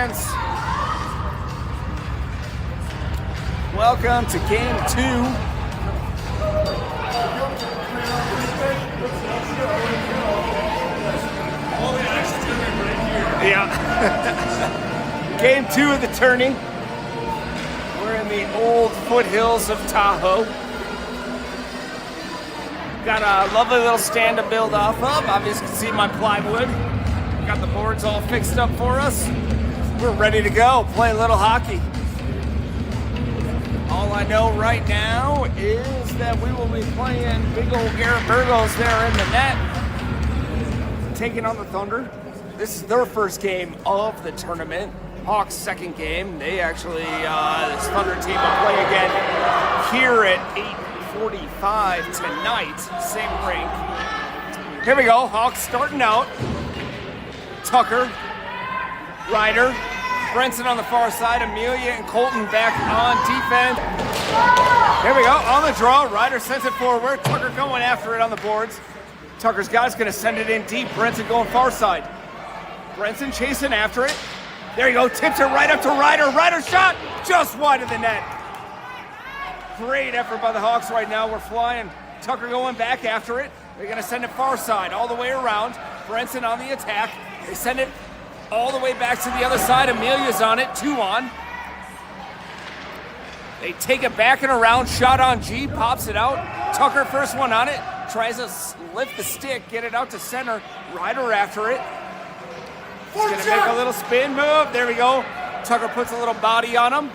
fans. Welcome to game 2. Yeah. Game 2 of the tourney. We're in the old foothills of Tahoe. Got a lovely little stand to build off of. Obviously, you can see my plywood. Got the boards all fixed up for us. We're ready to go, play a little hockey. All I know right now is that we will be playing big old Garrett Burgos there in the net, taking on the Thunder. This is their first game of the tournament. Hawks' second game. They actually, this Thunder team will play again here at 8:45 tonight, same rink. Here we go, Hawks starting out. Tucker, Ryder, Brenson on the far side, Amelia and Colton back on defense. Here we go, on the draw, Ryder sends it forward, Tucker going after it on the boards. Tucker's guy's gonna send it in deep, Brenson going far side. Brenson chasing after it. There you go, tips it right up to Ryder. Ryder shot just wide of the net. Great effort by the Hawks right now, we're flying. Tucker going back after it. They're gonna send it far side, all the way around. Brenson on the attack. They send it all the way back to the other side. Amelia's on it, 2 on. They take it back and around, shot on G, pops it out. Tucker first one on it, tries to lift the stick, get it out to center. Ryder after it. He's gonna make a little spin move, there we go. Tucker puts a little body on him.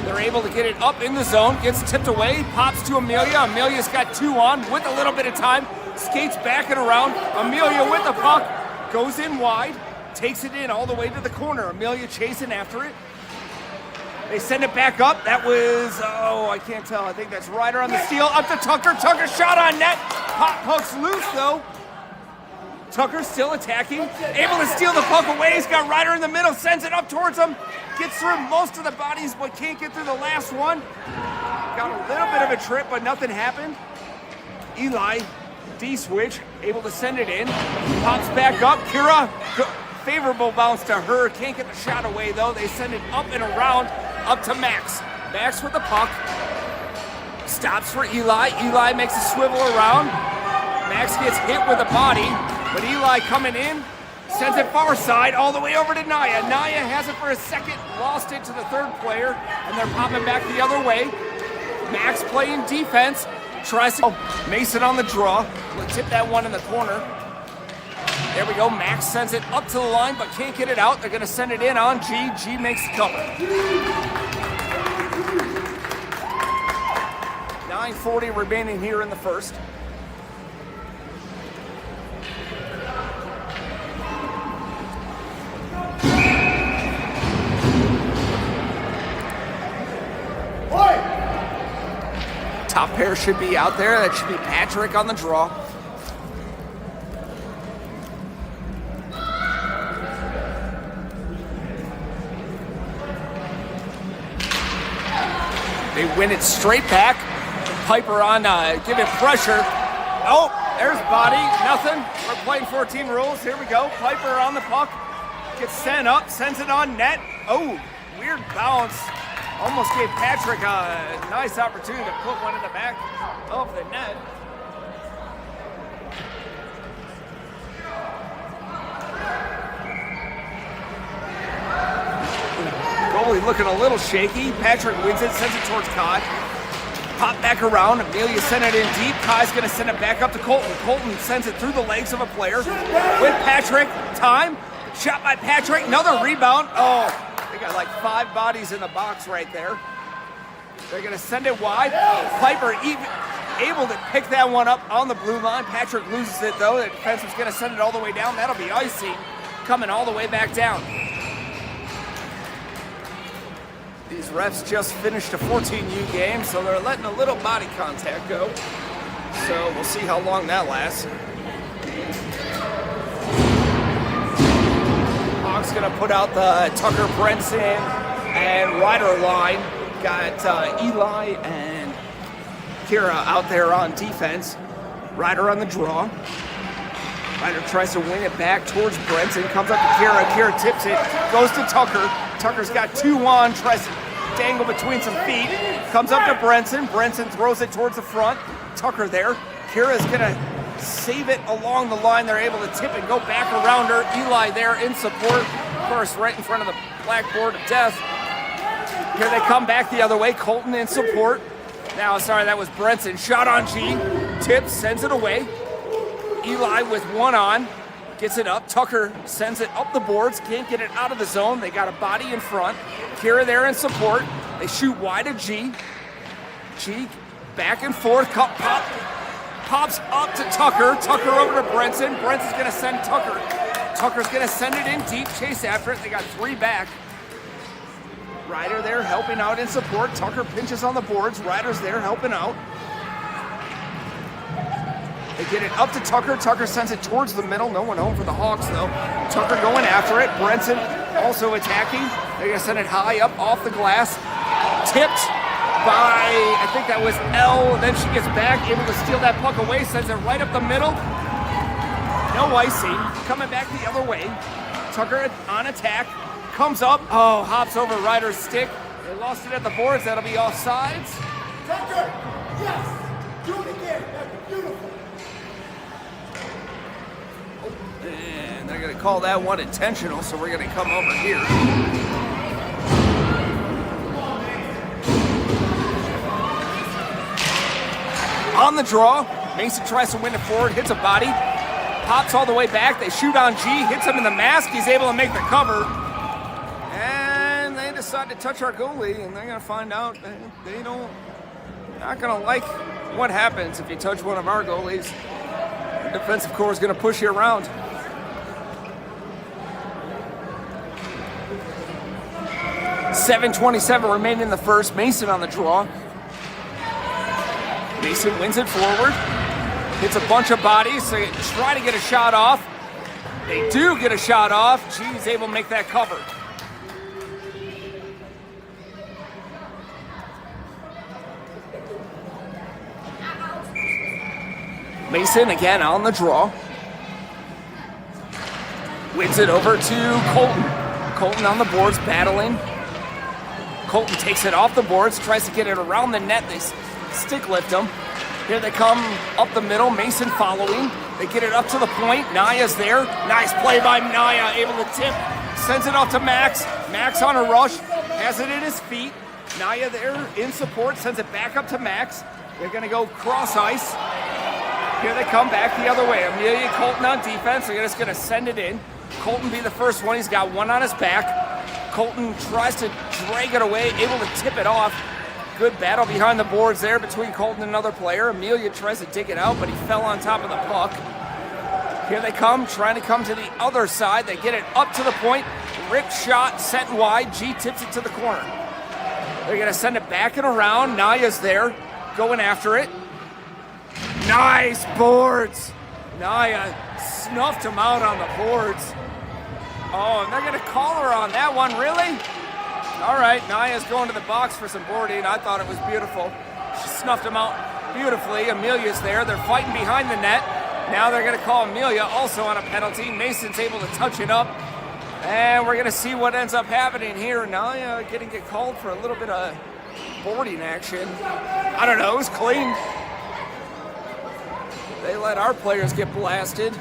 They're able to get it up in the zone, gets tipped away, pops to Amelia. Amelia's got 2 on with a little bit of time. Skates back and around. Amelia with the puck, goes in wide, takes it in all the way to the corner. Amelia chasing after it. They send it back up. That was, I can't tell. I think that's Ryder on the steal. Up to Tucker. Tucker shot on net. Puck's loose though. Tucker still attacking. Able to steal the puck away. He's got Ryder in the middle. Sends it up towards him. Gets through most of the bodies, but can't get through the last one. Got a little bit of a trip, but nothing happened. Eli, D-switch, able to send it in. Pops back up. Kira, favorable bounce to her. Can't get the shot away, though. They send it up and around, up to Max. Max with the puck. Stops for Eli. Eli makes a swivel around. Max gets hit with a body, but Eli coming in. Sends it far side, all the way over to Naya. Naya has it for a second, lost it to the third player, and they're popping back the other way. Max playing defense, tries to Mason on the draw. We'll tip that one in the corner. There we go, Max sends it up to the line, but can't get it out. They're gonna send it in on G. G makes the cover. 9:40 remaining here in the first. Top pair should be out there. That should be Patrick on the draw. They win it straight back. Piper on, giving pressure. Oh, there's body, nothing. We're playing 14 rules. Here we go. Piper on the puck. Gets sent up, sends it on net. Oh, weird bounce. Almost gave Patrick a nice opportunity to put one in the back of the net. Goalie looking a little shaky. Patrick wins it, sends it towards Kai. Pop back around. Amelia sent it in deep. Kai's going to send it back up to Colton. Colton sends it through the legs of a player. With Patrick, time. Shot by Patrick. Another rebound. Oh. They got like 5 bodies in the box right there. They're gonna send it wide. Piper able to pick that one up on the blue line. Patrick loses it though. The defenseman's gonna send it all the way down. That'll be icing coming all the way back down. These refs just finished a 14U game, so they're letting a little body contact go. So we'll see how long that lasts. Hawks gonna put out the Tucker, Brenson, and Ryder line. Got Eli and Kira out there on defense. Ryder on the draw. Ryder tries to wing it back towards Brenton, comes up to Kira. Kira tips it, goes to Tucker. Tucker's got 2 on, tries to dangle between some feet. Comes up to Brenton. Brenton throws it towards the front. Tucker there. Kira's gonna save it along the line. They're able to tip and go back around her. Eli there in support. Of course, right in front of the blackboard of death. Here they come back the other way. Colton in support. Now, sorry, that was Brenton. Shot on G. Tips, sends it away. Eli with 1 on. Gets it up. Tucker sends it up the boards. Can't get it out of the zone. They got a body in front. Kira there in support. They shoot wide of G. G back and forth. Pops up to Tucker. Tucker over to Brenton. Brenton's going to send Tucker. Tucker's going to send it in deep. Chase after it. They got 3 back. Ryder there helping out in support. Tucker pinches on the boards. Ryder's there helping out. They get it up to Tucker. Tucker sends it towards the middle. No one home for the Hawks, though. Tucker going after it. Brenton also attacking. They're going to send it high up off the glass. Tipped by, I think that was L. Then she gets back, able to steal that puck away. Sends it right up the middle. No icing. Coming back the other way. Tucker on attack. Comes up. Oh, hops over Ryder's stick. They lost it at the boards. That'll be offsides. Tucker, yes. Do it again. That's beautiful. And they're going to call that one intentional, so we're going to come over here. On the draw, Mason tries to win it forward, hits a body, pops all the way back. They shoot on G, hits him in the mask. He's able to make the cover. And they decide to touch our goalie, and they're going to find out they're not going to like what happens if you touch one of our goalies. The defensive core is going to push you around. .7:27 remaining in the first. Mason on the draw. Mason wins it forward. Hits a bunch of bodies, so they try to get a shot off. They do get a shot off. G's able to make that cover. Mason again on the draw. Wins it over to Colton. Colton on the boards, battling. Colton takes it off the boards, tries to get it around the net. They stick lift him. Here they come up the middle. Mason following. They get it up to the point. Naya's there. Nice play by Naya, able to tip. Sends it off to Max. Max on a rush. Has it in his feet. Naya there in support. Sends it back up to Max. They're going to go cross ice. Here they come back the other way. Amelia Colton on defense. They're just going to send it in. Colton be the first one. He's got 1 on his back. Colton tries to drag it away, able to tip it off. Good battle behind the boards there between Colton and another player. Amelia tries to dig it out, but he fell on top of the puck. Here they come, trying to come to the other side. They get it up to the point. Rip shot, set wide. G tips it to the corner. They're going to send it back and around. Naya's there, going after it. Nice boards. Naya snuffed him out on the boards. Oh, and they're going to call her on that one, really? All right, Naya's going to the box for some boarding. I thought it was beautiful. She snuffed him out beautifully. Amelia's there. They're fighting behind the net. Now they're going to call Amelia also on a penalty. Mason's able to touch it up. And we're going to see what ends up happening here. Naya getting called for a little bit of boarding action. I don't know, it was clean. They let our players get blasted.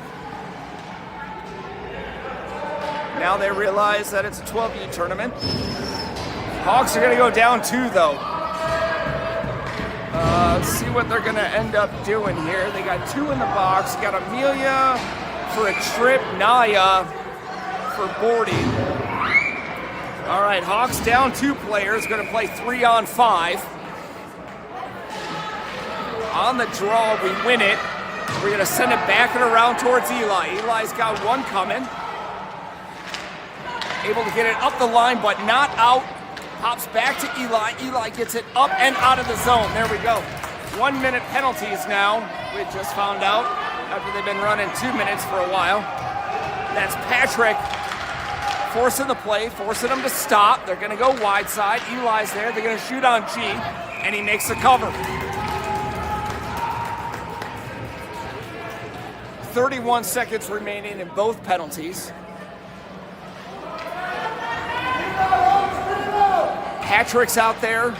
Now they realize that it's a 12U tournament. Hawks are going to go down 2, though. Let's see what they're going to end up doing here. They got 2 in the box. Got Amelia for a trip, Naya for boarding. All right, Hawks down 2 players. Going to play 3-on-5. On the draw, we win it. We're going to send it back and around towards Eli. Eli's got 1 coming. Able to get it up the line, but not out. Hops back to Eli. Eli gets it up and out of the zone. There we go. 1-minute penalties now. We just found out after they've been running 2 minutes for a while. That's Patrick forcing the play, forcing them to stop. They're going to go wide side. Eli's there. They're going to shoot on G, and he makes the cover. 31 seconds remaining in both penalties. Patrick's out there.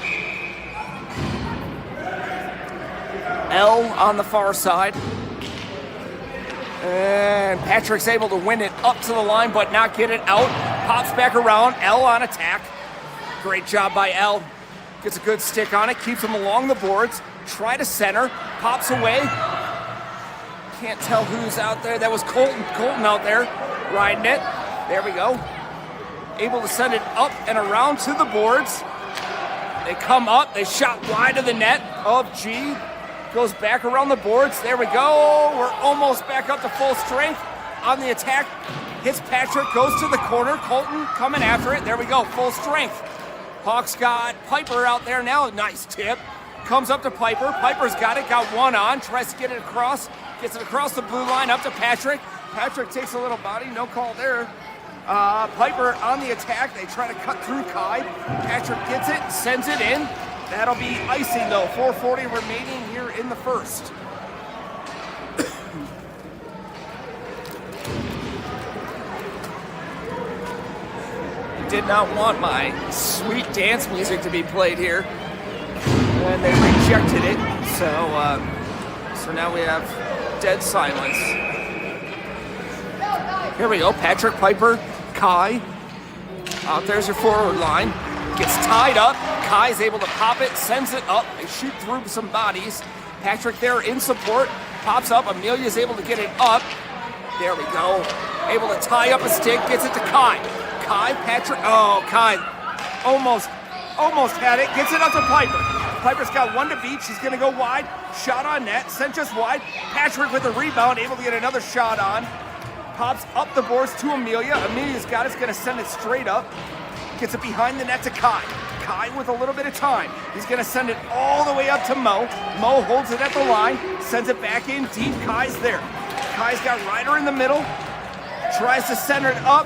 L on the far side. And Patrick's able to win it up to the line, but not get it out. Pops back around. L on attack. Great job by L. Gets a good stick on it. Keeps him along the boards. Try to center. Pops away. Can't tell who's out there. That was Colton. Colton out there riding it. There we go. Able to send it up and around to the boards. They come up. They shot wide of the net of G. Goes back around the boards. There we go. We're almost back up to full strength on the attack. Hits Patrick. Goes to the corner. Colton coming after it. There we go. Full strength. Hawks got Piper out there now. Nice tip. Comes up to Piper. Piper's got it. Got one on. Tries to get it across. Gets it across the blue line up to Patrick. Patrick takes a little body. No call there. Piper on the attack. They try to cut through Kai. Patrick gets it. Sends it in. That'll be icing though. 4:40 remaining here in the first. Did not want my sweet dance music to be played here, and they rejected it. So now we have dead silence. Here we go. Patrick, Piper, Kai. Out there's your forward line. Gets tied up. Kai's able to pop it, sends it up. They shoot through some bodies. Patrick there in support. Pops up. Amelia's able to get it up. There we go. Able to tie up a stick. Gets it to Kai. Kai, Patrick. Oh, Kai almost had it. Gets it up to Piper. Piper's got one to beat. She's going to go wide. Shot on net. Sent just wide. Patrick with the rebound. Able to get another shot on. Pops up the boards to Amelia. Amelia's got it. It's going to send it straight up. Gets it behind the net to Kai. Kai with a little bit of time. He's going to send it all the way up to Mo. Mo holds it at the line. Sends it back in deep. Kai's there. Kai's got Ryder in the middle. Tries to center it up.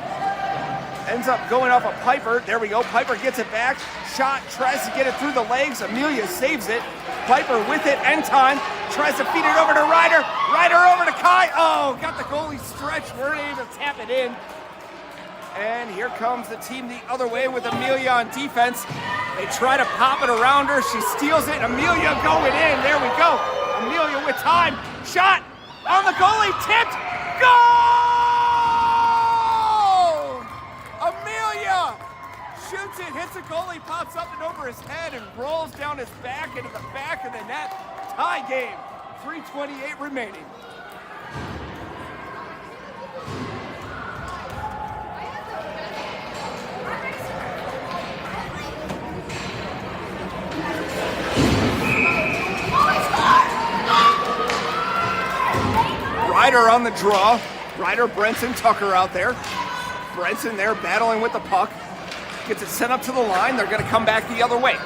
Ends up going off a Piper. There we go. Piper gets it back. Shot. Tries to get it through the legs. Amelia saves it. Piper with it. End time. Tries to feed it over to Ryder. Ryder over to Kai. Oh, got the goalie stretched. We're able to tap it in. And here comes the team the other way with Amelia on defense. They try to pop it around her. She steals it. Amelia going in. There we go. Amelia with time. Shot on the goalie. Tipped. Goal! Amelia shoots it. Hits the goalie. Pops up and over his head and rolls down his back into the back of the net. Tie game. 3:28 remaining. Ryder on the draw. Ryder, Brenton, Tucker out there. Brenton there battling with the puck. Gets it sent up to the line. They're going to come back the other way.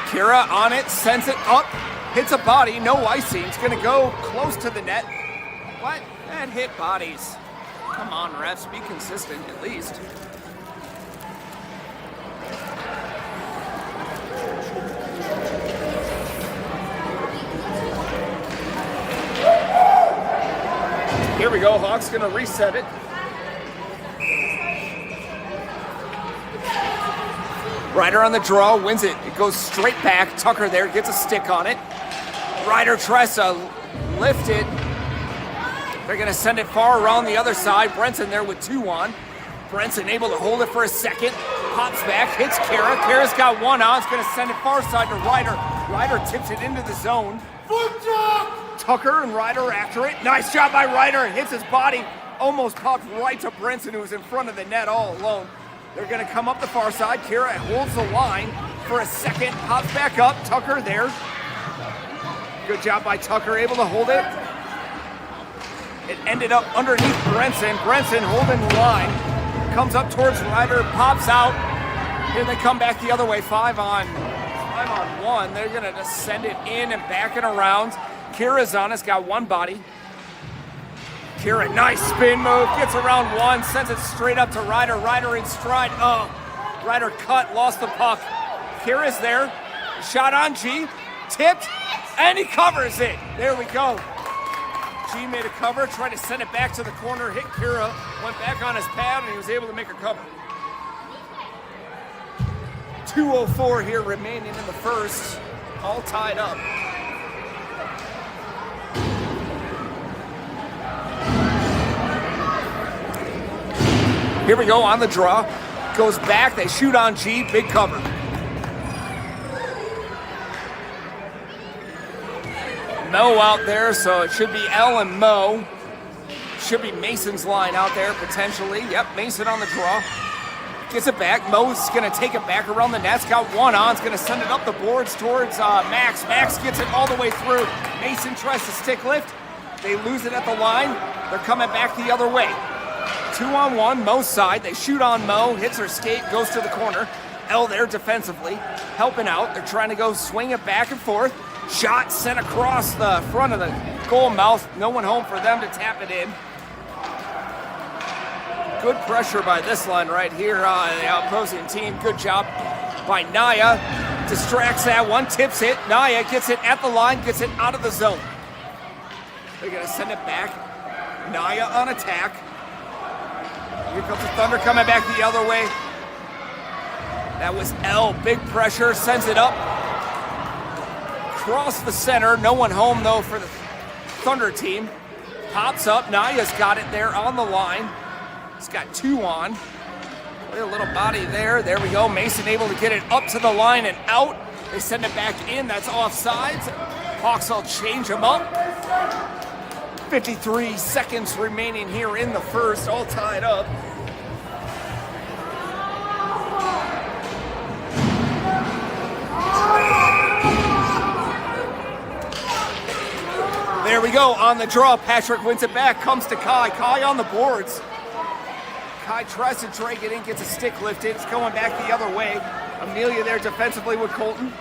Kira on it, sends it up. Hits a body, no icing. It's going to go close to the net. What? That hit bodies. Come on, refs. Be consistent at least. Here we go. Hawks going to reset it. Ryder on the draw, wins it. It goes straight back. Tucker there gets a stick on it. Ryder tries to lift it. They're going to send it far around the other side. Brenton there with two on. Brenton able to hold it for a second. Pops back, hits Kara. Kara's got one on. It's going to send it far side to Ryder. Ryder tips it into the zone. Foot job! Tucker and Ryder after it. Nice job by Ryder. Hits his body. Almost popped right to Brenton, who was in front of the net all alone. They're going to come up the far side. Kira holds the line for a second. Pops back up. Tucker there. Good job by Tucker, able to hold it. It ended up underneath Brenton. Brenton holding the line. Comes up towards Ryder. Pops out. Here they come back the other way. 5 on 1. They're going to just send it in and back and around. Kira's on us. Got one body. Kira, nice spin move, gets around one, sends it straight up to Ryder. Ryder in stride. Oh, Ryder cut, lost the puck. Kira's there. Shot on G, tipped, and he covers it. There we go. G made a cover, tried to send it back to the corner, hit Kira, went back on his pad, and he was able to make a cover. 2:04 here remaining in the first, all tied up. Here we go on the draw. Goes back, they shoot on G, big cover. Mo out there, so it should be L and Mo. Should be Mason's line out there, potentially. Yep, Mason on the draw. Gets it back. Mo's going to take it back around the net. Got one on. It's going to send it up the boards towards Max. Max gets it all the way through. Mason tries to stick lift. They lose it at the line. They're coming back the other way. 2-on-1, Mo's side. They shoot on Mo. Hits her skate, goes to the corner. L there defensively, helping out. They're trying to go swing it back and forth. Shot sent across the front of the goal mouth. No one home for them to tap it in. Good pressure by this line right here. The opposing team. Good job by Naya. Distracts that one, tips it. Naya gets it at the line, gets it out of the zone. They're going to send it back. Naya on attack. Here comes the Thunder coming back the other way. That was L. Big pressure. Sends it up. Across the center. No one home, though, for the Thunder team. Pops up. Naya's got it there on the line. He's got two on. A little body there. There we go. Mason able to get it up to the line and out. They send it back in. That's offsides. Hawks will change them up. 53 seconds remaining here in the first. All tied up. There we go. On the draw. Patrick wins it back. Comes to Kai. Kai on the boards. Kai tries to drag it in, gets a stick lifted. It's going back the other way. Amelia there defensively with Colton.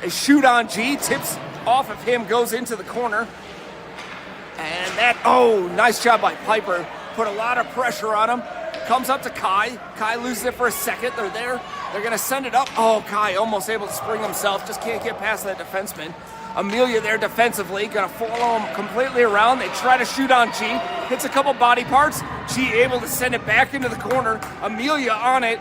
A shoot on G, tips off of him, goes into the corner. And that, oh, nice job by Piper. Put a lot of pressure on him. Comes up to Kai. Kai loses it for a second. They're there. They're going to send it up. Oh, Kai almost able to spring himself. Just can't get past that defenseman. Amelia there defensively, gonna follow him completely around. They try to shoot on G, hits a couple body parts. G able to send it back into the corner. Amelia on it,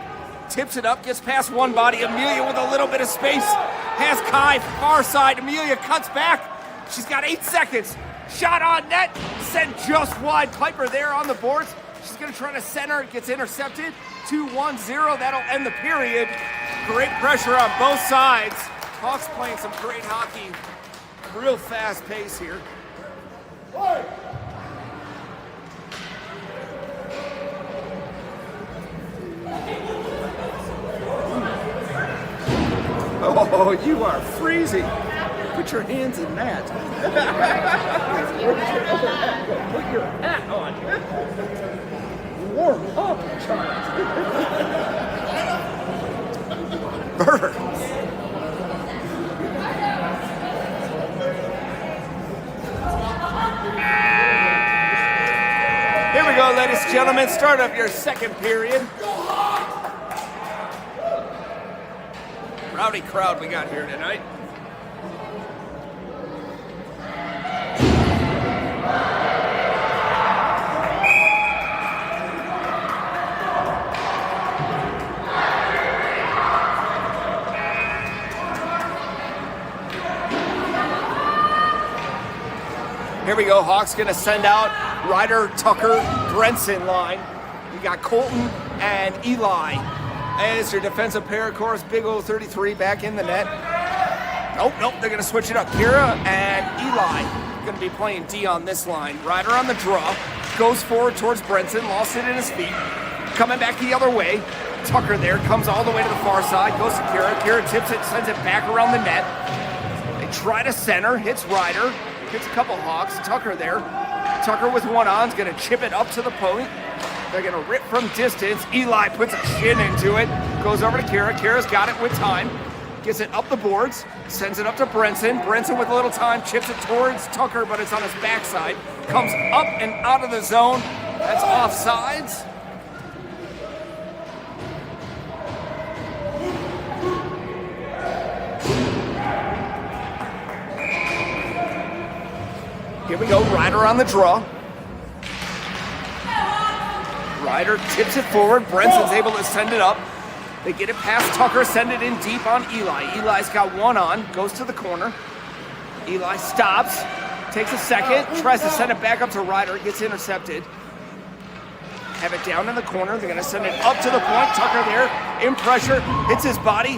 tips it up, gets past one body. Amelia with a little bit of space, has Kai far side. Amelia cuts back. She's got 8 seconds. Shot on net, sent just wide. Piper there on the boards. She's gonna try to center, it gets intercepted. 2-1-0, that'll end the period. Great pressure on both sides. Hawks playing some great hockey. Real fast pace here. Oh, you are freezing. Put your hands in that. Put your hat on. Warm up, child. Burns. Here we go, ladies and gentlemen. Start of your second period. Rowdy crowd we got here tonight. Here we go, Hawks gonna send out Ryder, Tucker, Brenson line. We got Colton and Eli as your defensive pair. Of course, Big O 33 back in the net. Nope, they're gonna switch it up. Kira and Eli gonna be playing D on this line. Ryder on the draw, goes forward towards Brenson, lost it in his feet. Coming back the other way. Tucker there, comes all the way to the far side, goes to Kira. Kira tips it, sends it back around the net. They try to center, hits Ryder. Hits a couple Hawks. Tucker there. Tucker with one on is going to chip it up to the point. They're going to rip from distance. Eli puts a shin into it. Goes over to Kira. Kira's got it with time. Gets it up the boards. Sends it up to Brenson. Brenson with a little time. Chips it towards Tucker, but it's on his backside. Comes up and out of the zone. That's offsides. Here we go, Ryder on the draw. Ryder tips it forward. Brenson's able to send it up. They get it past Tucker, send it in deep on Eli. Eli's got one on, goes to the corner. Eli stops, takes a second, tries to send it back up to Ryder, gets intercepted. Have it down in the corner. They're going to send it up to the point. Tucker there, in pressure, hits his body,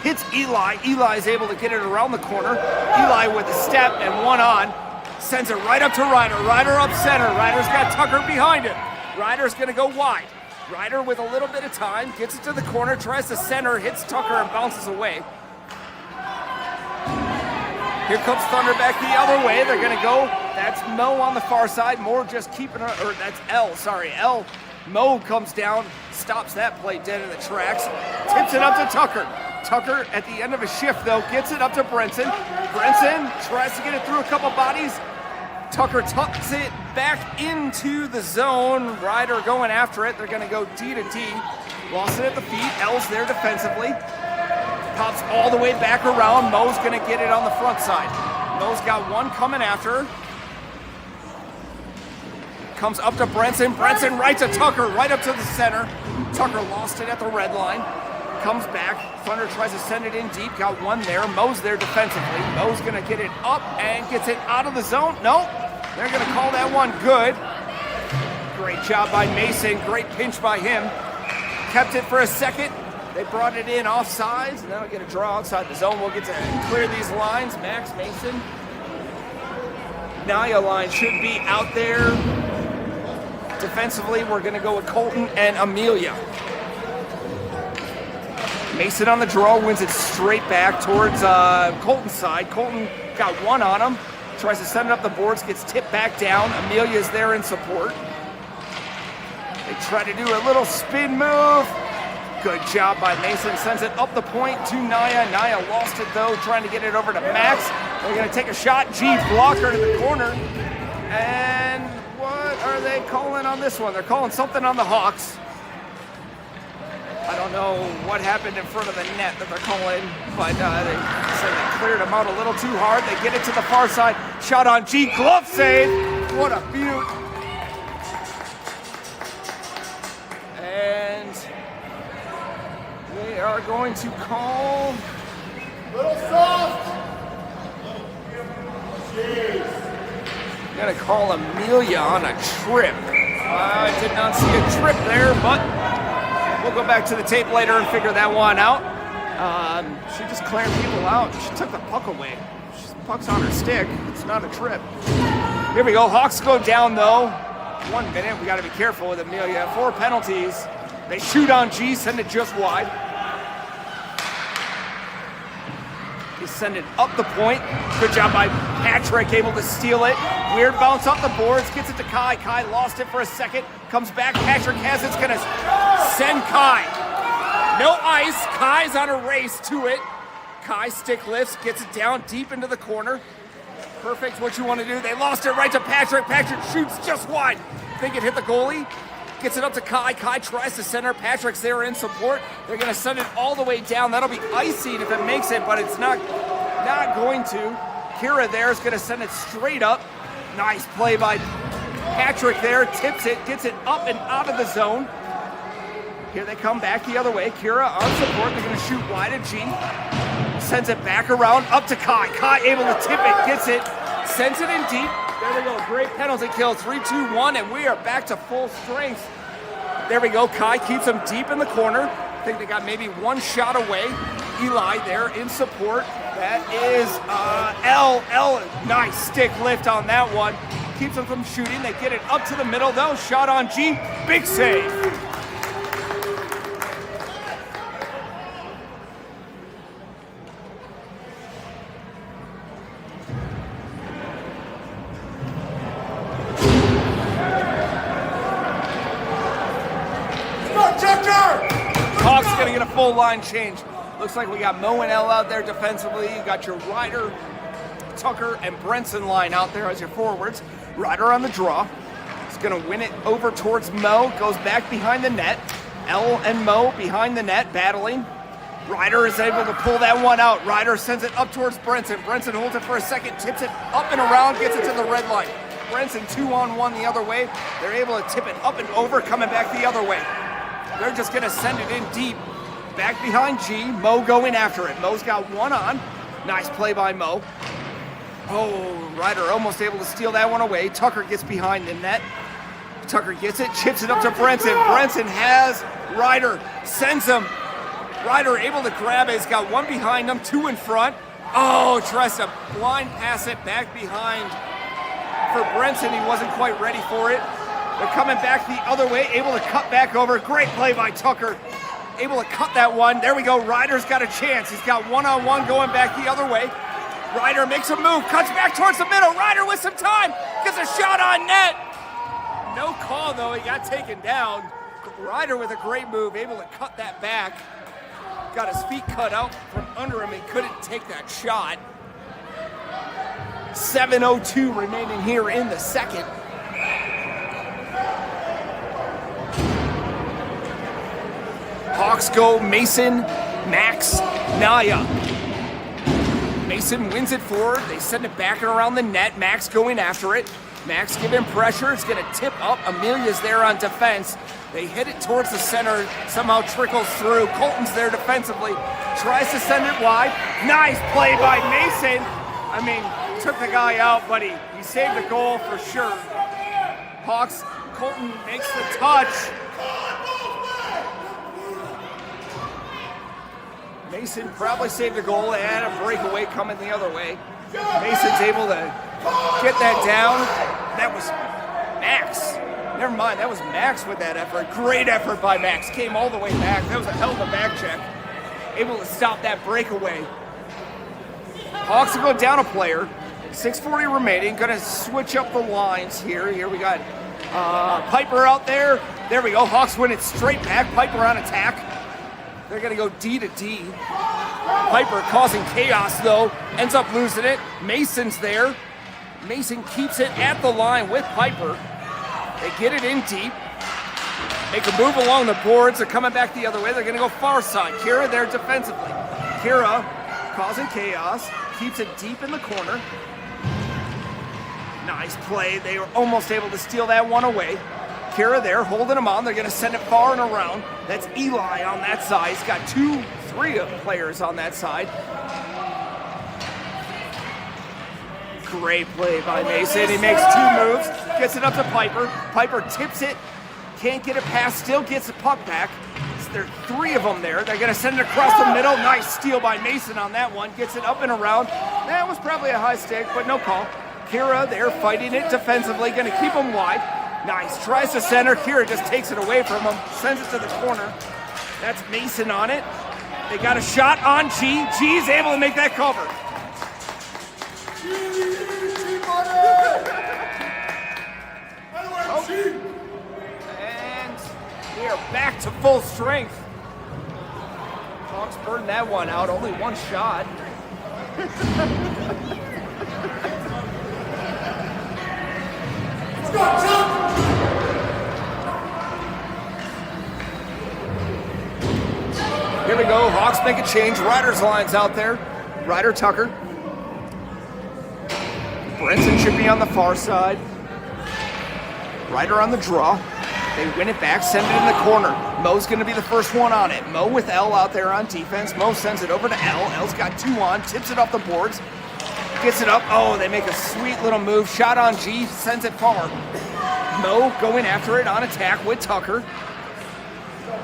hits Eli. Eli's able to get it around the corner. Eli with a step and one on, sends it right up to Ryder. Ryder up center. Ryder's got Tucker behind him. Ryder's going to go wide. Ryder with a little bit of time, gets it to the corner, tries to center, hits Tucker and bounces away. Here comes Thunder back the other way. They're going to go. That's Mo on the far side. Mo just keeping her, or that's L, sorry. L. Mo comes down, stops that play dead in the tracks, tips it up to Tucker. Tucker at the end of a shift though, gets it up to Brenson. Brenson tries to get it through a couple bodies. Tucker tucks it back into the zone. Ryder going after it. They're going to go D to D. Lost it at the feet. L's there defensively. Pops all the way back around. Mo's going to get it on the front side. Mo's got one coming after her. Comes up to Brenson. Brenson right to Tucker, right up to the center. Tucker lost it at the red line. Comes back. Thunder tries to send it in deep. Got one there. Mo's there defensively. Mo's going to get it up and gets it out of the zone. Nope. They're going to call that one good. Great job by Mason. Great pinch by him. Kept it for a second. They brought it in offsides. Now we get a draw outside the zone. We'll get to clear these lines. Max, Mason. Naya line should be out there. Defensively, we're going to go with Colton and Amelia. Mason on the draw, wins it straight back towards Colton's side. Colton got one on him. Tries to send it up the boards, gets tipped back down. Amelia's there in support. They try to do a little spin move. Good job by Mason. Sends it up the point to Naya. Naya lost it though, trying to get it over to Max. They're going to take a shot. G blocker to the corner. And what are they calling on this one? They're calling something on the Hawks. I don't know what happened in front of the net that they're calling, but they say they cleared them out a little too hard. They get it to the far side. Shot on G. Glove save. What a beaut. And they are going to call... Little soft. Jeez. Going to call Amelia on a trip. I did not see a trip there, but we'll go back to the tape later and figure that one out. She just cleared people out. She took the puck away. Puck's on her stick. It's not a trip. Here we go. Hawks go down though. 1 minute. We got to be careful with Amelia. 4 penalties. They shoot on G, send it just wide. They send it up the point. Good job by Patrick, able to steal it. Weird bounce up the boards, gets it to Kai. Kai lost it for a second, comes back. Patrick has it's gonna send Kai. No ice. Kai's on a race to it. Kai stick lifts, gets it down deep into the corner. Perfect what you want to do. They lost it right to Patrick. Patrick shoots just wide. Think it hit the goalie. Gets it up to Kai. Kai tries to center. Patrick's there in support. They're going to send it all the way down. That'll be icing if it makes it, but it's not going to. Kira there is going to send it straight up. Nice play by Patrick there. Tips it, gets it up and out of the zone. Here they come back the other way. Kira on support. They're going to shoot wide at G. Sends it back around up to Kai. Kai able to tip it, gets it, sends it in deep. There we go, great penalty kill, 3-2-1, and we are back to full strength. There we go, Kai keeps him deep in the corner. I think they got maybe one shot away. Eli there in support. That is L. Nice stick lift on that one. Keeps them from shooting. They get it up to the middle though. Shot on G, big save. Hawks gonna get a full line change. Looks like we got Mo and L out there defensively. You got your Ryder, Tucker, and Brenson line out there as your forwards. Ryder on the draw. He's gonna win it over towards Mo. Goes back behind the net. L and Mo behind the net battling. Ryder is able to pull that one out. Ryder sends it up towards Brenson. Brenson holds it for a second, tips it up and around, gets it to the red line. Brenson 2-on-1 the other way. They're able to tip it up and over, coming back the other way. They're just gonna send it in deep. Back behind G, Mo going after it. Mo's got one on. Nice play by Mo. Oh, Ryder almost able to steal that one away. Tucker gets behind the net. Tucker gets it, chips it up to Brenson. Brenson has Ryder, sends him. Ryder able to grab it. He's got one behind him, two in front. Oh, tries to blind pass it back behind for Brenson. He wasn't quite ready for it. They're coming back the other way, able to cut back over. Great play by Tucker. Able to cut that one. There we go. Ryder's got a chance. He's got one-on-one going back the other way. Ryder makes a move, cuts back towards the middle. Ryder with some time, gets a shot on net. No call though, he got taken down. Ryder with a great move, able to cut that back. Got his feet cut out from under him, he couldn't take that shot. 7:02 remaining here in the second. Hawks go Mason, Max, Naya. Mason wins it forward. They send it back and around the net. Max going after it. Max giving pressure. It's going to tip up. Amelia's there on defense. They hit it towards the center. Somehow trickles through. Colton's there defensively. Tries to send it wide. Nice play by Mason. I mean, took the guy out, but he saved the goal for sure. Hawks, Colton makes the touch. Mason probably saved the goal and a breakaway coming the other way. Mason's able to get that down. That was Max. Never mind, that was Max with that effort. Great effort by Max. Came all the way back. That was a hell of a back check. Able to stop that breakaway. Hawks will go down a player. 6:40 remaining. Gonna switch up the lines here. Here we got Piper out there. There we go. Hawks win it straight back. Piper on attack. They're gonna go D to D. Piper causing chaos though, ends up losing it. Mason's there. Mason keeps it at the line with Piper. They get it in deep. Make a move along the boards. They're coming back the other way. They're gonna go far side. Kira there defensively. Kira causing chaos. Keeps it deep in the corner. Nice play. They were almost able to steal that one away. Kira there, holding them on. They're going to send it far and around. That's Eli on that side. He's got three players on that side. Great play by Mason. He makes two moves, gets it up to Piper. Piper tips it, can't get it past, still gets the puck back. There are three of them there. They're going to send it across the middle. Nice steal by Mason on that one. Gets it up and around. That was probably a high stick, but no call. Kira there fighting it defensively, going to keep him wide. Nice, tries to center. Kira just takes it away from him, sends it to the corner. That's Mason on it. They got a shot on G. G's able to make that cover. And we are back to full strength. Hawks burned that one out, only one shot. Let's go, jump! Here we go, Hawks make a change. Ryder's line's out there. Ryder, Tucker. Brenson should be on the far side. Ryder on the draw. They win it back, send it in the corner. Mo's gonna be the first one on it. Mo with L out there on defense. Mo sends it over to L. L's got two on, tips it off the boards. Gets it up. Oh, they make a sweet little move. Shot on G, sends it far. Mo going after it on attack with Tucker.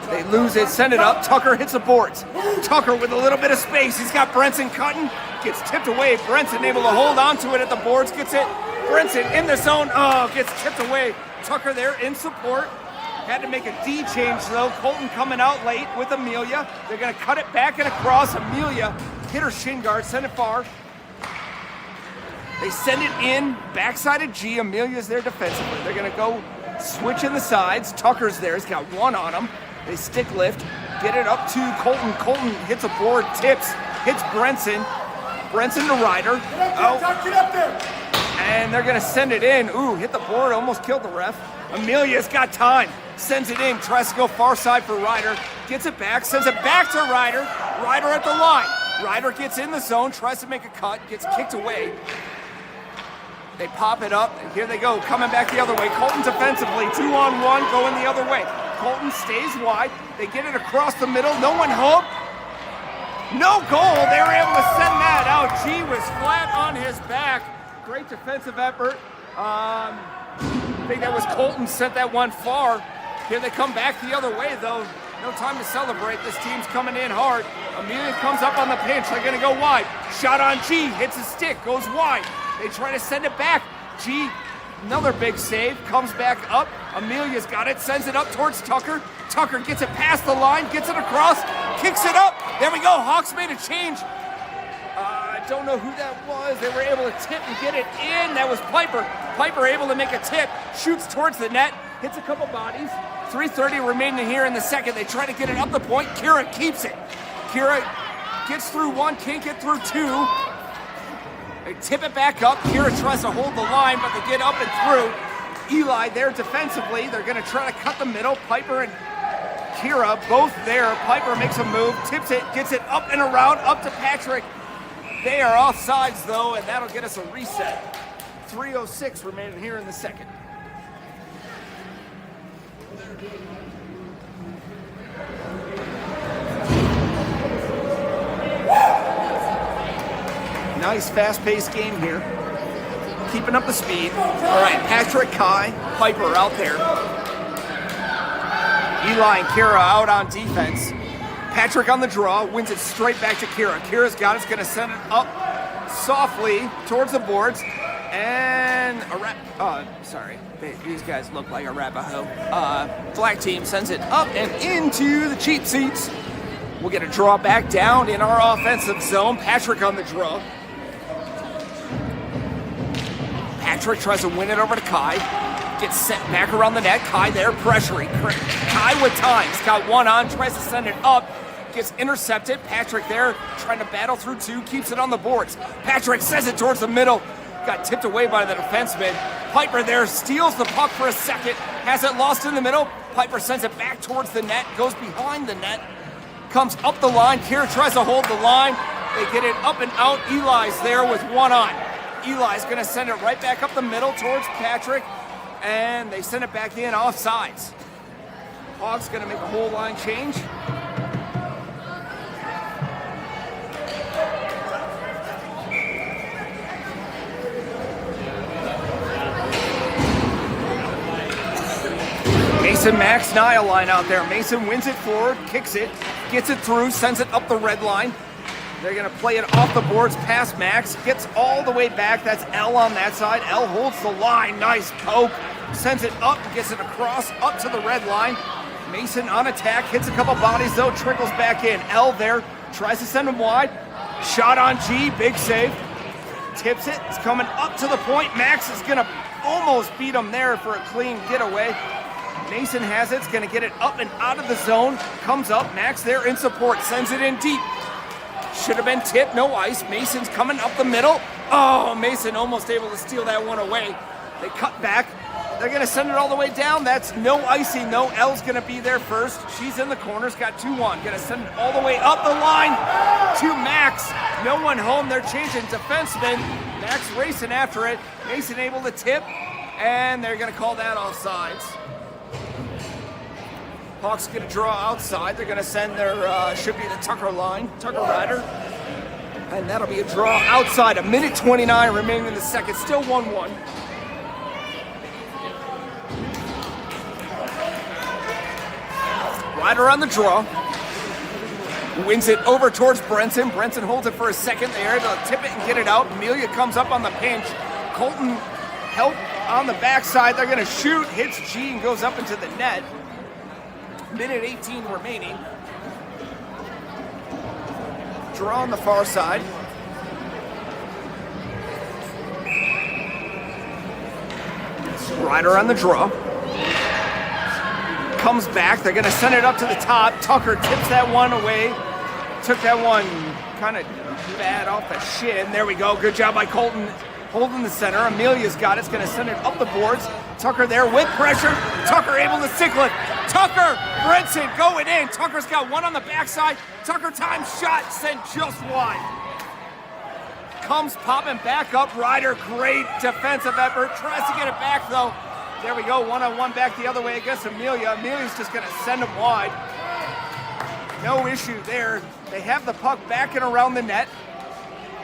They lose it, send it up. Tucker hits the boards. Tucker with a little bit of space. He's got Brenson cutting. Gets tipped away. Brenson able to hold on to it at the boards. Gets it. Brenson in the zone. Oh, gets tipped away. Tucker there in support. Had to make a D change though. Colton coming out late with Amelia. They're going to cut it back and across. Amelia hit her shin guard, send it far. They send it in, backside of G. Amelia's there defensively. They're going to go switch in the sides. Tucker's there. He's got one on him. They stick lift, get it up to Colton. Colton hits a board, tips, hits Brenson. Brenson to Ryder. Oh. Get up there! And they're going to send it in. Ooh, hit the board, almost killed the ref. Amelia's got time. Sends it in, tries to go far side for Ryder. Gets it back, sends it back to Ryder. Ryder at the line. Ryder gets in the zone, tries to make a cut, gets kicked away. They pop it up, and here they go, coming back the other way. Colton defensively, 2-on-1, going the other way. Colton stays wide. They get it across the middle. No one home. No goal. They were able to send that out. G was flat on his back. Great defensive effort. I think that was Colton sent that one far. Here they come back the other way, though. No time to celebrate. This team's coming in hard. Amelia comes up on the pinch. They're going to go wide. Shot on G. Hits a stick. Goes wide. They try to send it back. G, another big save. Comes back up. Amelia's got it. Sends it up towards Tucker. Tucker gets it past the line. Gets it across. Kicks it up. There we go. Hawks made a change. I don't know who that was. They were able to tip and get it in. That was Piper. Piper able to make a tip. Shoots towards the net. Hits a couple bodies. 3:30 remaining here in the second. They try to get it up the point. Kira keeps it. Kira gets through one, can't get through two. They tip it back up. Kira tries to hold the line, but they get up and through. Eli there defensively. They're going to try to cut the middle. Piper and Kira both there. Piper makes a move, tips it, gets it up and around, up to Patrick. They are offsides though, and that'll get us a reset. 3:06 remaining here in the second. Nice fast-paced game here. Keeping up the speed. All right, Patrick, Kai, Piper out there. Eli and Kira out on defense. Patrick on the draw, wins it straight back to Kira. Kira's got it, going to send it up softly towards the boards. And these guys look like Arapaho. Black team sends it up and into the cheap seats. We'll get a draw back down in our offensive zone. Patrick on the draw. Patrick tries to win it over to Kai. Gets sent back around the net. Kai there pressuring. Kai with time. He's got one on. Tries to send it up. Gets intercepted. Patrick there trying to battle through two. Keeps it on the boards. Patrick sends it towards the middle. Got tipped away by the defenseman. Piper there steals the puck for a second. Has it lost in the middle. Piper sends it back towards the net. Goes behind the net. Comes up the line. Kira tries to hold the line. They get it up and out. Eli's there with one on. Eli's going to send it right back up the middle towards Patrick. And they send it back in offsides. Hawks going to make a whole line change. Mason, Max, Niall line out there. Mason wins it forward, kicks it, gets it through, sends it up the red line. They're going to play it off the boards past Max. Gets all the way back. That's L on that side. L holds the line. Nice poke. Sends it up, gets it across, up to the red line. Mason on attack. Hits a couple bodies, though. Trickles back in. L there. Tries to send him wide. Shot on G. Big save. Tips it. It's coming up to the point. Max is going to almost beat him there for a clean getaway. Mason has it. It's going to get it up and out of the zone. Comes up. Max there in support. Sends it in deep. Should have been tipped, no ice. Mason's coming up the middle. Oh, Mason almost able to steal that one away. They cut back. They're going to send it all the way down. That's no icing, no. L's going to be there first. She's in the corners, got 2-1. Going to send it all the way up the line to Max. No one home. They're changing defensemen. Max racing after it. Mason able to tip, and they're going to call that offsides. Hawks get a draw outside. They're going to send their, should be the Tucker line, Tucker Ryder. And that'll be a draw outside. 1:29 remaining in the second. Still 1-1. Ryder on the draw. Wins it over towards Brenton. Brenton holds it for a second. They're able to tip it and get it out. Amelia comes up on the pinch. Colton help on the backside. They're going to shoot. Hits G and goes up into the net. 1:18 remaining. Draw on the far side. Ryder on the draw. Comes back. They're going to send it up to the top. Tucker tips that one away. Took that one kind of bad off the shin. There we go. Good job by Colton holding the center. Amelia's got it. It's going to send it up the boards. Tucker there with pressure. Tucker able to sickle it. Tucker, Brinson going in. Tucker's got one on the backside. Tucker time shot sent just wide. Comes popping back up. Ryder, great defensive effort. Tries to get it back though. There we go, one-on-one back the other way against Amelia. Amelia's just gonna send him wide. No issue there. They have the puck back and around the net.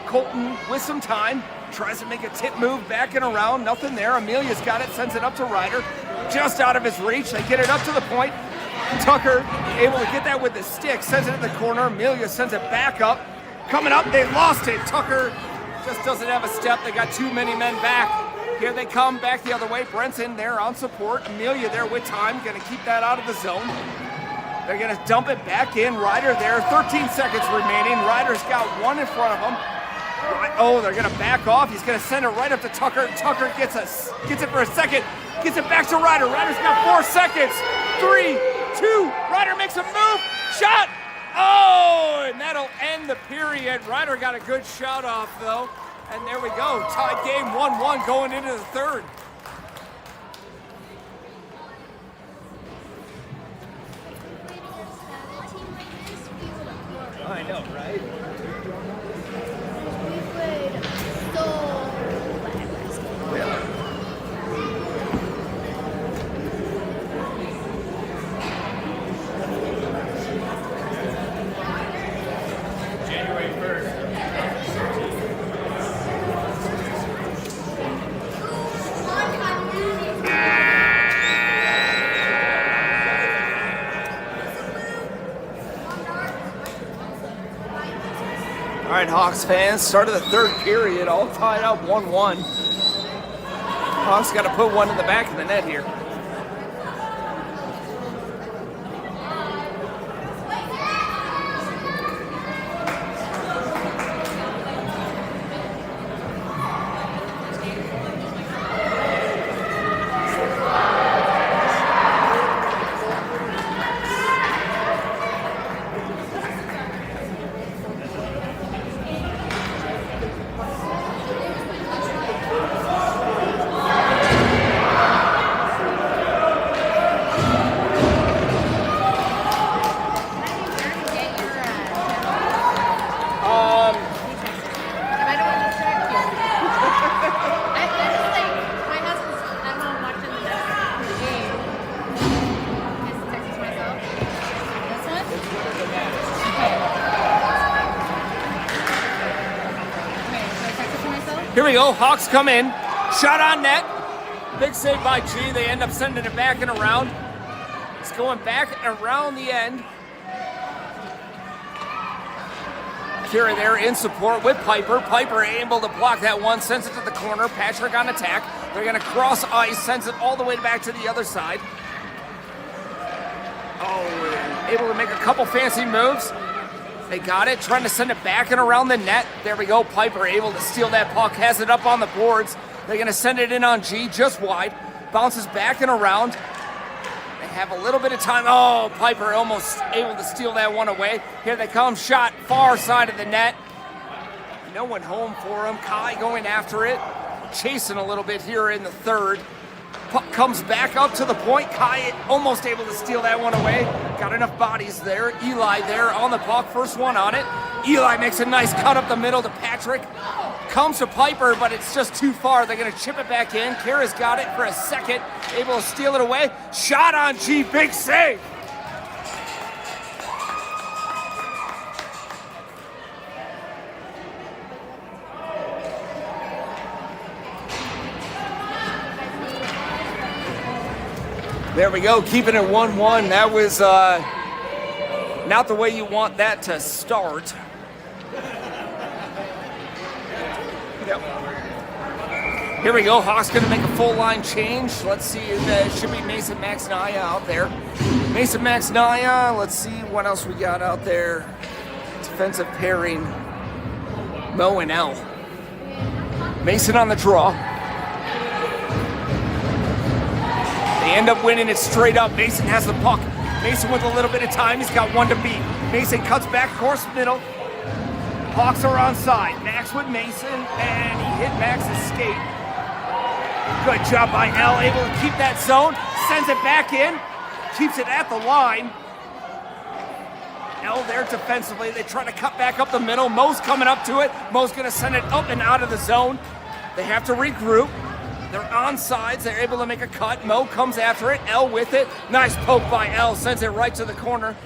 Colton with some time. Tries to make a tip move back and around. Nothing there. Amelia's got it, sends it up to Ryder. Just out of his reach. They get it up to the point. Tucker able to get that with the stick. Sends it in the corner. Amelia sends it back up. Coming up, they lost it. Tucker just doesn't have a step. They got too many men back. Here they come back the other way. Brenton there on support. Amelia there with time. Going to keep that out of the zone. They're going to dump it back in. Ryder there. 13 seconds remaining. Ryder's got one in front of him. Oh, they're going to back off. He's going to send it right up to Tucker. Tucker gets it for a second. Gets it back to Ryder. Ryder's got 4 seconds. 3, 2. Ryder makes a move. Shot. Oh, and that'll end the period. Ryder got a good shot off, though. And there we go. Tied game 1-1 going into the third. I know, right? All right, Hawks fans, start of the third period, all tied up 1-1. Hawks got to put one in the back of the net here. Here we go, Hawks come in, shot on net, big save by G, they end up sending it back and around. It's going back and around the end. Kira there in support with Piper. Piper able to block that one, sends it to the corner, Patrick on attack. They're gonna cross ice, sends it all the way back to the other side. Oh, able to make a couple fancy moves. They got it, trying to send it back and around the net. There we go, Piper able to steal that puck, has it up on the boards. They're gonna send it in on G, just wide. Bounces back and around. They have a little bit of time. Oh, Piper almost able to steal that one away. Here they come, shot far side of the net. No one home for him. Kai going after it, chasing a little bit here in the third. Puck comes back up to the point. Kai almost able to steal that one away. Got enough bodies there. Eli there on the puck, first one on it. Eli makes a nice cut up the middle to Patrick. Comes to Piper, but it's just too far. They're gonna chip it back in. Kara's got it for a second, able to steal it away. Shot on G, big save. There we go, keeping it 1-1. That was not the way you want that to start. Yep. Here we go, Hawks gonna make a full line change. Let's see, it should be Mason Max Naya out there. Mason Max Naya, let's see what else we got out there. Defensive pairing, Mo and L. Mason on the draw. They end up winning it straight up. Mason has the puck. Mason with a little bit of time. He's got one to beat. Mason cuts back, course middle. Hawks are on side. Max with Mason, and he hit Max's skate. Good job by L, able to keep that zone. Sends it back in. keeps it at the line. L there defensively. They try to cut back up the middle. Mo's coming up to it. Mo's going to send it up and out of the zone. They have to regroup. They're on sides. They're able to make a cut. Mo comes after it. L with it. Nice poke by L. Sends it right to the corner.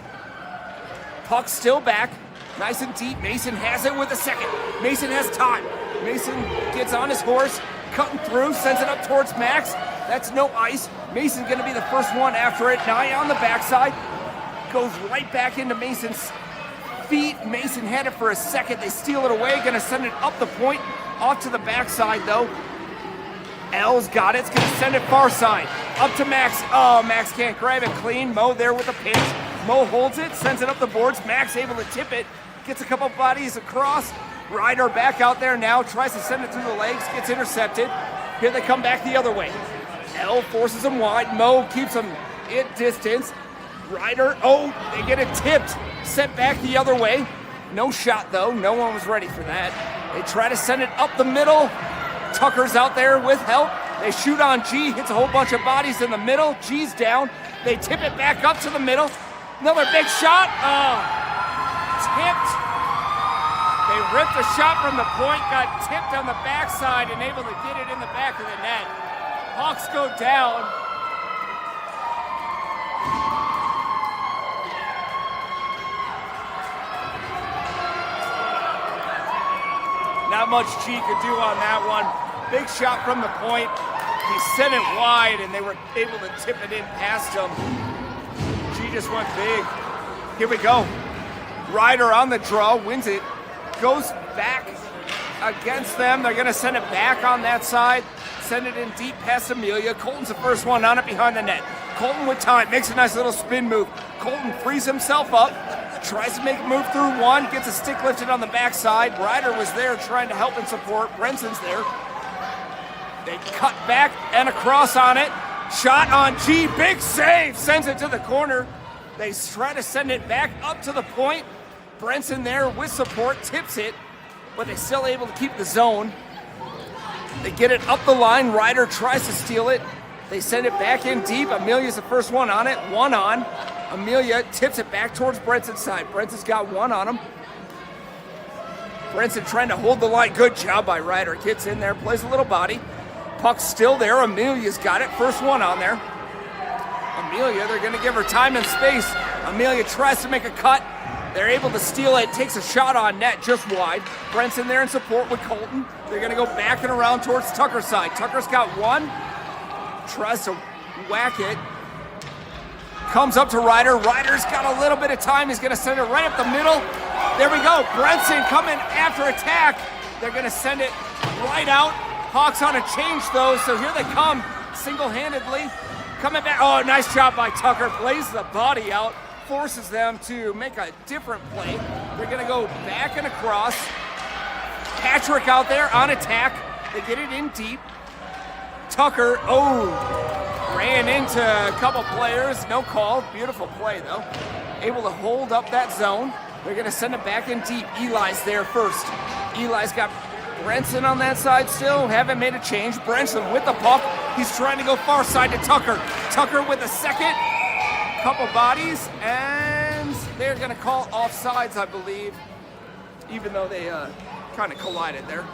Puck still back. Nice and deep. Mason has it with a second. Mason has time. Mason gets on his horse. Cutting through. Sends it up towards Max. That's no ice. Mason's going to be the first one after it. Nye on the backside. Goes right back into Mason's feet. Mason had it for a second. They steal it away. Going to send it up the point. Off to the backside, though. L's got it. It's going to send it far side. Up to Max. Oh, Max can't grab it clean. Mo there with a pinch. Mo holds it. Sends it up the boards. Max able to tip it. Gets a couple bodies across. Ryder back out there now. Tries to send it through the legs. Gets intercepted. Here they come back the other way. L forces him wide. Mo keeps him at distance. Ryder, oh, they get it tipped. Sent back the other way. No shot, though. No one was ready for that. They try to send it up the middle. Tucker's out there with help. They shoot on G. Hits a whole bunch of bodies in the middle. G's down. They tip it back up to the middle. Another big shot. Oh, tipped. They ripped a shot from the point. Got tipped on the backside and able to get it in the back of the net. Hawks go down. Not much G could do on that one. Big shot from the point. He sent it wide, and they were able to tip it in past him. G just went big. Here we go. Ryder on the draw, wins it. Goes back against them. They're going to send it back on that side. Send it in deep past Amelia. Colton's the first one on it behind the net. Colton with time, makes a nice little spin move. Colton frees himself up. Tries to make a move through one, gets a stick lifted on the backside. Ryder was there trying to help and support. Brenson's there. They cut back and across on it. Shot on G, big save, sends it to the corner. They try to send it back up to the point. Brenson there with support, tips it, but they're still able to keep the zone. They get it up the line. Ryder tries to steal it. They send it back in deep. Amelia's the first one on it, one on. Amelia tips it back towards Brenson's side. Brenson's got one on him. Brenson trying to hold the line. Good job by Ryder. Gets in there, plays a little body. Puck's still there. Amelia's got it. First one on there. Amelia, they're going to give her time and space. Amelia tries to make a cut. They're able to steal it. Takes a shot on net just wide. Brenson there in support with Colton. They're going to go back and around towards Tucker's side. Tucker's got one. Tries to whack it. Comes up to Ryder. Ryder's got a little bit of time. He's going to send it right up the middle. There we go. Brenson coming after attack. They're going to send it right out. Hawks on a change, though, so here they come single-handedly. Coming back. Oh, nice job by Tucker. Plays the body out. Forces them to make a different play. They're going to go back and across. Patrick out there on attack. They get it in deep. Tucker, ran into a couple players. No call. Beautiful play, though. Able to hold up that zone. They're going to send it back in deep. Eli's there first. Eli's got Brenson on that side still. Haven't made a change. Brenson with the puck. He's trying to go far side to Tucker. Tucker with a second. Couple bodies. And they're going to call offsides, I believe. Even though they kind of collided there.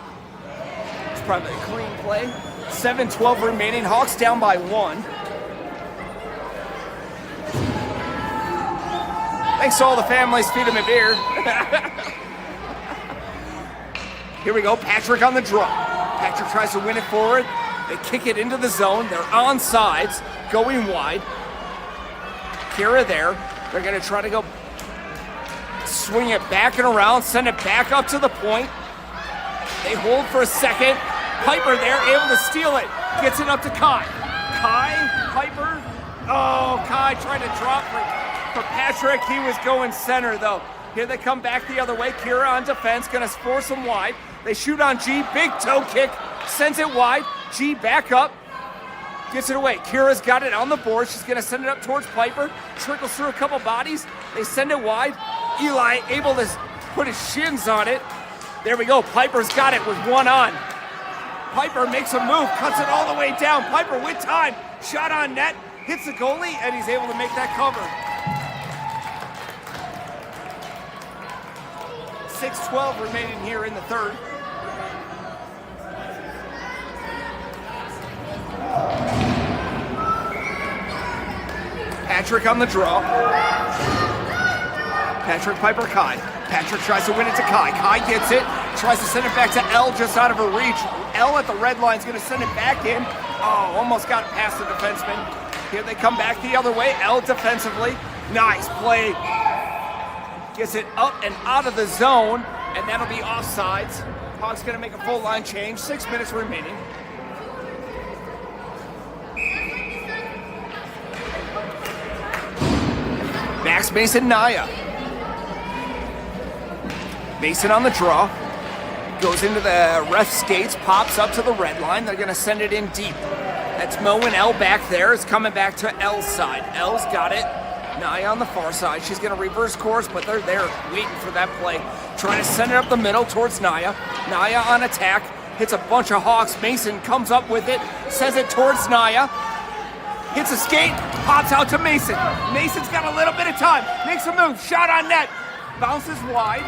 It's probably a clean play. 7:12 remaining. Hawks down by 1. Thanks to all the families feeding me beer. Here we go. Patrick on the draw. Patrick tries to win it forward. They kick it into the zone. They're on sides, going wide. Kira there. They're going to try to go swing it back and around, send it back up to the point. They hold for a second. Piper there, able to steal it. Gets it up to Kai. Piper. Oh, Kai trying to drop for Patrick. He was going center, though. Here they come back the other way. Kira on defense, going to force them wide. They shoot on G. Big toe kick. Sends it wide. G back up. Gets it away. Kira's got it on the board. She's going to send it up towards Piper. Trickles through a couple bodies. They send it wide. Eli able to put his shins on it. There we go. Piper's got it with one on. Piper makes a move, cuts it all the way down. Piper with time. Shot on net. hits the goalie, and he's able to make that cover. 6:12 remaining here in the third. Patrick on the draw. Patrick, Piper, Kai. Patrick tries to win it to Kai. Kai gets it, tries to send it back to L just out of her reach. L at the red line is going to send it back in. Oh, almost got it past the defenseman. Here they come back the other way. L defensively. Nice play. Gets it up and out of the zone, and that'll be offsides. Puck's going to make a full line change. 6 minutes remaining. Max Mason, Naya. Mason on the draw. Goes into the ref skates, pops up to the red line. They're going to send it in deep. That's Mo and L back there. It's coming back to L's side. L's got it. Naya on the far side. She's going to reverse course, but they're there waiting for that play. Trying to send it up the middle towards Naya. Naya on attack. Hits a bunch of Hawks. Mason comes up with it. Sends it towards Naya. Hits a skate. Pops out to Mason. Mason's got a little bit of time. Makes a move. Shot on net. Bounces wide.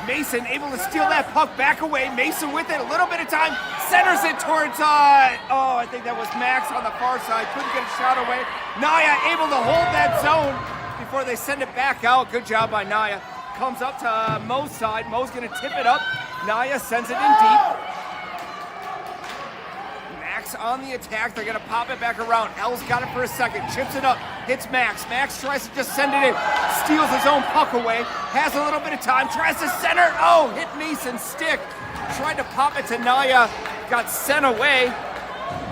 Mason able to steal that puck back away. Mason with it, a little bit of time, centers it towards, I think that was Max on the far side. Couldn't get a shot away. Naya able to hold that zone before they send it back out. Good job by Naya. Comes up to Mo's side. Mo's going to tip it up. Naya sends it in deep. Max on the attack. They're going to pop it back around. L's got it for a second. Chips it up. Hits Max. Max tries to just send it in. Steals his own puck away. Has a little bit of time. Tries to center. Oh, hit Mason's stick. Tried to pop it to Naya. Got sent away.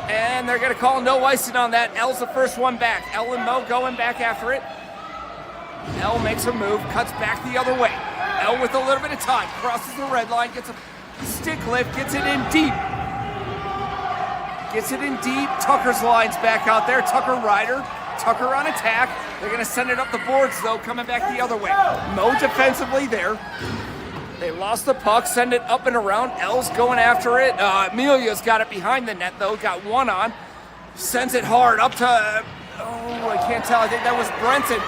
And they're going to call no icing on that. L's the first one back. L and Mo going back after it. L makes a move. Cuts back the other way. L with a little bit of time. Crosses the red line. Gets a stick lift. Gets it in deep. Gets it in deep. Tucker's line's back out there. Tucker Ryder. Tucker on attack. They're going to send it up the boards, though, coming back the other way. Mo defensively there. They lost the puck. Send it up and around. L's going after it. Amelia's got it behind the net, though. Got one on. Sends it hard up to... I can't tell. I think that was Brenton.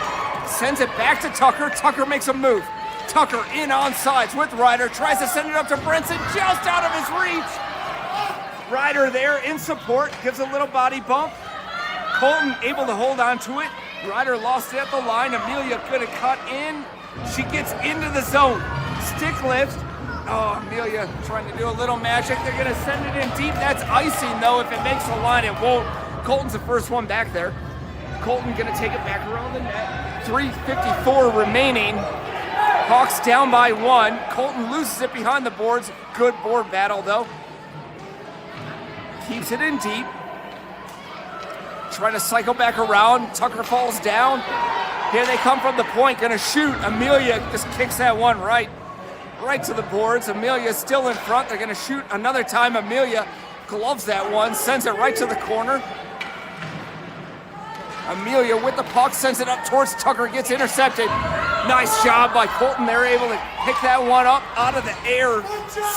Sends it back to Tucker. Tucker makes a move. Tucker in on sides with Ryder. Tries to send it up to Brenton. Just out of his reach. Ryder there in support, gives a little body bump. Colton able to hold on to it. Ryder lost it at the line. Amelia gonna cut in. She gets into the zone. Stick lift. Oh, Amelia trying to do a little magic. They're gonna send it in deep. That's icing though. If it makes the line, it won't. Colton's the first one back there. Colton gonna take it back around the net. 3:54 remaining. Hawks down by one. Colton loses it behind the boards. Good board battle though. Keeps it in deep. Trying to cycle back around. Tucker falls down. Here they come from the point. Gonna shoot. Amelia just kicks that one right to the boards. Amelia's still in front. They're gonna shoot another time. Amelia gloves that one. Sends it right to the corner. Amelia with the puck. Sends it up towards Tucker. Gets intercepted. Nice job by Colton. They're able to pick that one up out of the air.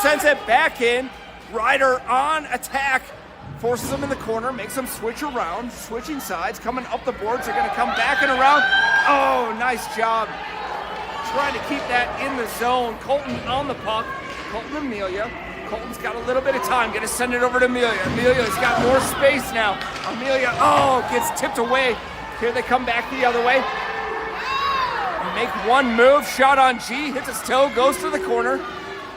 Sends it back in. Ryder on attack, forces them in the corner, makes them switch around, switching sides, coming up the boards. They're going to come back and around. Oh, nice job. Trying to keep that in the zone. Colton on the puck. Colton, Amelia. Colton's got a little bit of time. Going to send it over to Amelia. Amelia's got more space now. Amelia, gets tipped away. Here they come back the other way. Make one move. Shot on G. Hits his toe. Goes to the corner.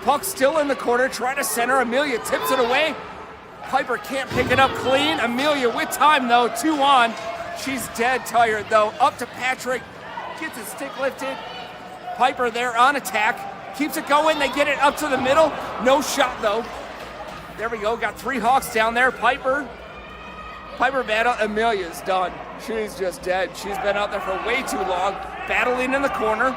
Puck still in the corner, trying to center. Amelia tips it away. Piper can't pick it up clean. Amelia with time, though, 2 on. She's dead tired, though. Up to Patrick. Gets his stick lifted. Piper there on attack. Keeps it going. They get it up to the middle. No shot, though. There we go. Got 3 Hawks down there. Piper battle. Amelia's done. She's just dead. She's been out there for way too long. Battling in the corner.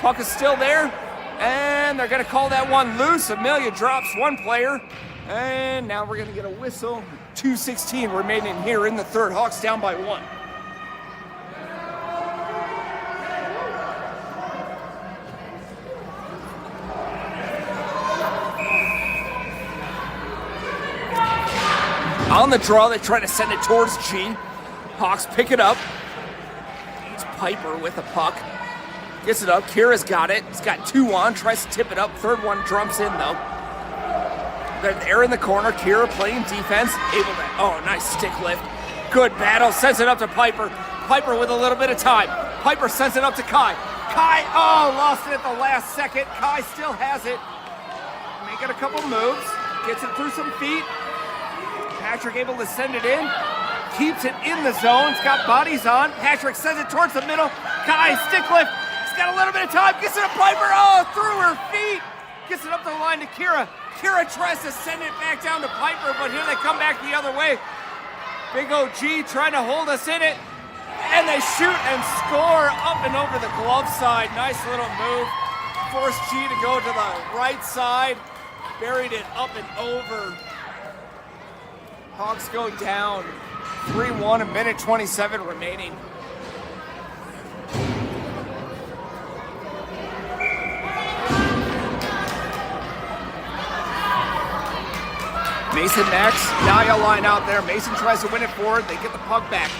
Puck is still there. And they're going to call that one loose. Amelia drops one player. And now we're going to get a whistle. 2:16 remaining here in the third. Hawks down by 1. On the draw, they try to send it towards G. Hawks pick it up. It's Piper with the puck. Gets it up. Kira's got it. He's got 2 on. Tries to tip it up. Third one jumps in, though. They're there in the corner. Kira playing defense. Able to... Oh, nice stick lift. Good battle. Sends it up to Piper. Piper with a little bit of time. Piper sends it up to Kai. Kai, lost it at the last second. Kai still has it. Making a couple moves. Gets it through some feet. Patrick able to send it in. Keeps it in the zone. It's got bodies on. Patrick sends it towards the middle. Kai, stick lift. He's got a little bit of time. Gets it to Piper. Through her feet. Gets it up the line to Kira. Kira tries to send it back down to Piper, but here they come back the other way. Big OG trying to hold us in it. And they shoot and score up and over the glove side. Nice little move. Forced G to go to the right side. Buried it up and over. Hawks go down. 3-1, a minute 27 remaining. Mason Max, Naya line out there. Mason tries to win it forward. They get the puck back.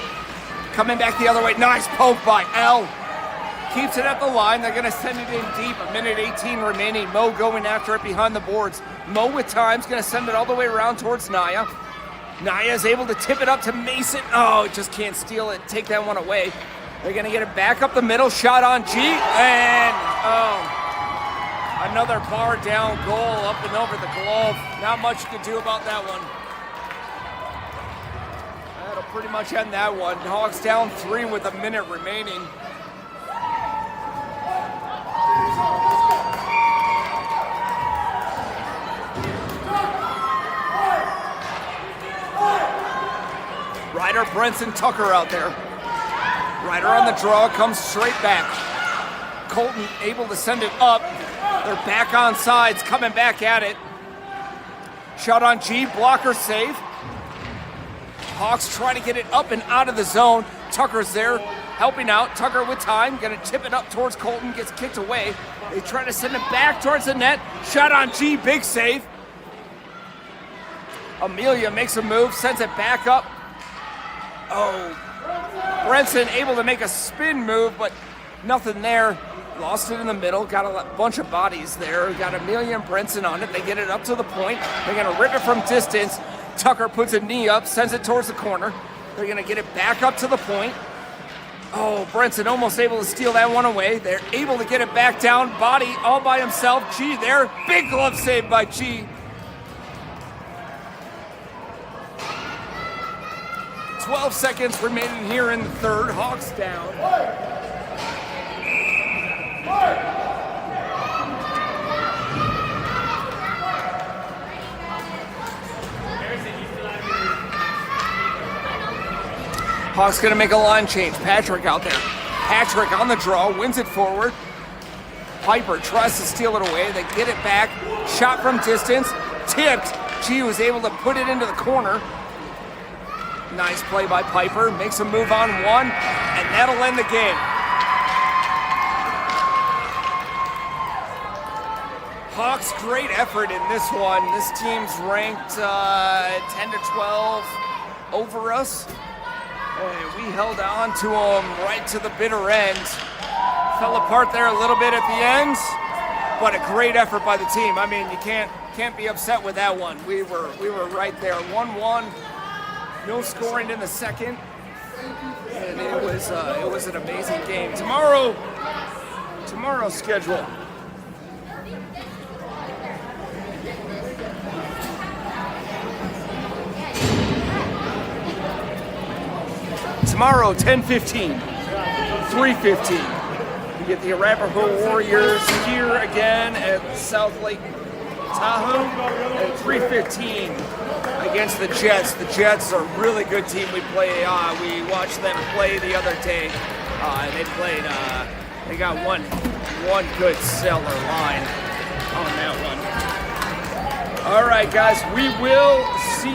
Coming back the other way. Nice poke by L. Keeps it at the line. They're going to send it in deep. A minute 18 remaining. Mo going after it behind the boards. Mo with time's going to send it all the way around towards Naya. Naya is able to tip it up to Mason. Just can't steal it. Take that one away. They're going to get it back up the middle. Shot on G. And, another bar down goal up and over the glove. Not much to do about that one. That'll pretty much end that one. Hawks down 3 with a minute remaining. Ryder, Brenson, Tucker out there. Ryder on the draw, comes straight back. Colton able to send it up. They're back on sides, coming back at it. Shot on G, blocker save. Hawks trying to get it up and out of the zone. Tucker's there, helping out. Tucker with time, gonna tip it up towards Colton, gets kicked away. They try to send it back towards the net. Shot on G, big save. Amelia makes a move, sends it back up. Brenson able to make a spin move, but nothing there. Lost it in the middle, got a bunch of bodies there. Got Amelia and Brenson on it. They get it up to the point. They're gonna rip it from distance. Tucker puts a knee up, sends it towards the corner. They're gonna get it back up to the point. Brenson almost able to steal that one away. They're able to get it back down. Body all by himself. G there. Big glove save by G. 12 seconds remaining here in the third. Hawks down. Hawks gonna make a line change. Patrick out there. Patrick on the draw, wins it forward. Piper tries to steal it away. They get it back. Shot from distance. Tipped. G was able to put it into the corner. Nice play by Piper. Makes a move on one, and that'll end the game. Hawks, great effort in this one. This team's ranked 10 to 12 over us. And we held on to them right to the bitter end. Fell apart there a little bit at the end, but a great effort by the team. I mean, you can't be upset with that one. We were right there, 1-1. No scoring in the second, and it was an amazing game. Tomorrow's schedule. Tomorrow, 10:15, 3:15. You get the Arapahoe Warriors here again at South Lake Tahoe at 3:15 against the Jets. The Jets are a really good team. We watched them play the other day. They got one good stellar line on that one. All right, guys, we will see